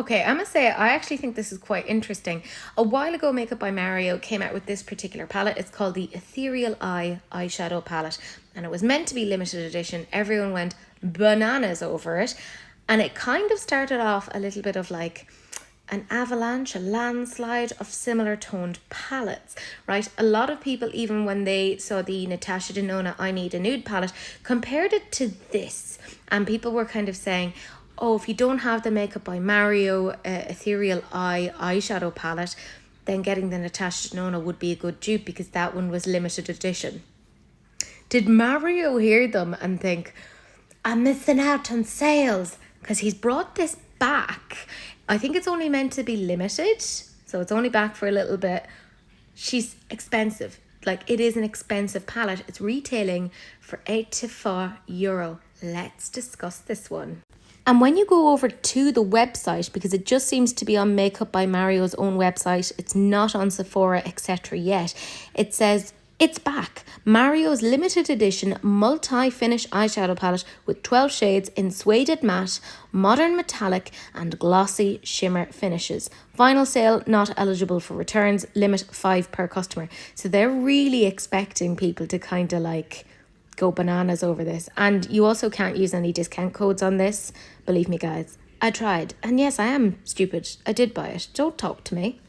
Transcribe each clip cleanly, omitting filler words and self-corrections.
Okay, I must say, I actually think this is quite interesting. A while ago, Makeup by Mario came out with this particular palette. It's called the Ethereal Eye Eyeshadow Palette, and it was meant to be limited edition. Everyone went bananas over it, and it kind of started off a little bit of like an avalanche, a landslide of similar toned palettes, right? A lot of people, even when they saw the Natasha Denona I Need a Nude palette, compared it to this, and people were kind of saying, oh, if you don't have the Makeup by Mario Ethereal Eye Eyeshadow Palette, then getting the Natasha Denona would be a good dupe because that one was limited edition. Did Mario hear them and think, I'm missing out on sales? Because he's brought this back. I think it's only meant to be limited, so it's only back for a little bit. She's expensive. Like, it is an expensive palette. It's retailing for €84. Let's discuss this one. And when you go over to the website, because it just seems to be on Makeup by Mario's own website, it's not on Sephora, etc. yet, it says, it's back. Mario's limited edition multi-finish eyeshadow palette with 12 shades in suede matte, modern metallic and glossy shimmer finishes. Final sale not eligible for returns, limit 5 per customer. So they're really expecting people to kind of like go bananas over this. And you also can't use any discount codes on this. Believe me, guys, I tried. And yes, I am stupid. I did buy it. Don't talk to me.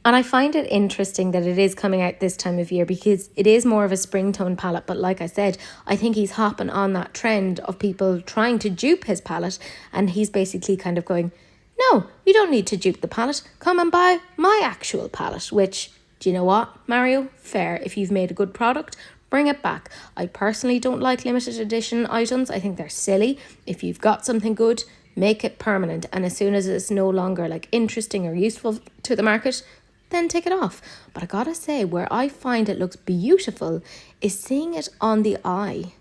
And I find it interesting that it is coming out this time of year because it is more of a spring tone palette. But like I said, I think he's hopping on that trend of people trying to dupe his palette. And he's basically kind of going, no, you don't need to dupe the palette. Come and buy my actual palette. Which, do you know what, Mario? Fair. If you've made a good product, bring it back. I personally don't like limited edition items. I think they're silly. If you've got something good, make it permanent. And as soon as it's no longer like interesting or useful to the market, then take it off. But I gotta say, where I find it looks beautiful is seeing it on the eye.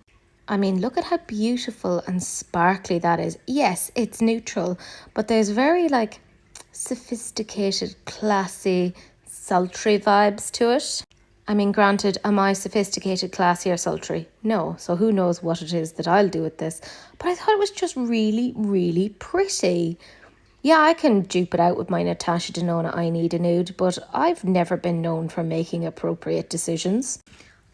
I mean, look at how beautiful and sparkly that is. Yes, it's neutral, but there's very like sophisticated, classy, sultry vibes to it. I mean, granted, am I sophisticated, classy or sultry? No, so who knows what it is that I'll do with this. But I thought it was just really, really pretty. Yeah, I can dupe it out with my Natasha Denona I Need a Nude, but I've never been known for making appropriate decisions.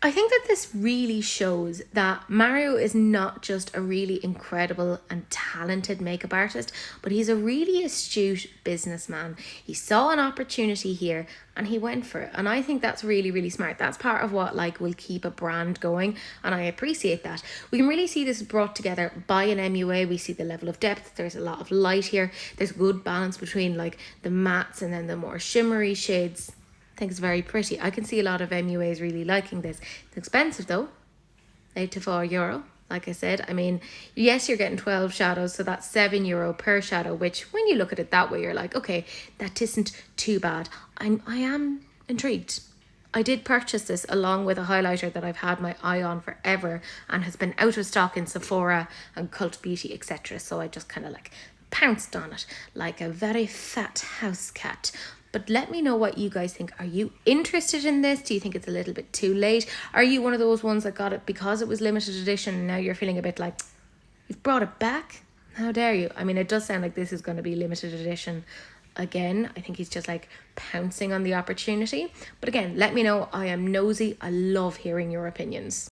I think that this really shows that Mario is not just a really incredible and talented makeup artist, but he's a really astute businessman. He saw an opportunity here and he went for it. And I think that's really, really smart. That's part of what like will keep a brand going. And I appreciate that. We can really see this brought together by an MUA. We see the level of depth. There's a lot of light here. There's good balance between like the mattes and then the more shimmery shades. I think it's very pretty. I can see a lot of MUAs really liking this. It's expensive though, €84. Like I said, I mean, yes, you're getting 12 shadows, so that's €7 per shadow, which when you look at it that way, you're like, okay, that isn't too bad. I am intrigued. I did purchase this along with a highlighter that I've had my eye on forever and has been out of stock in Sephora and Cult Beauty, etc. So I just kind of like pounced on it like a very fat house cat. But let me know what you guys think. Are you interested in this? Do you think it's a little bit too late? Are you one of those ones that got it because it was limited edition and now you're feeling a bit like, you've brought it back? How dare you? I mean, it does sound like this is going to be limited edition again. I think he's just like pouncing on the opportunity. But again, let me know. I am nosy. I love hearing your opinions.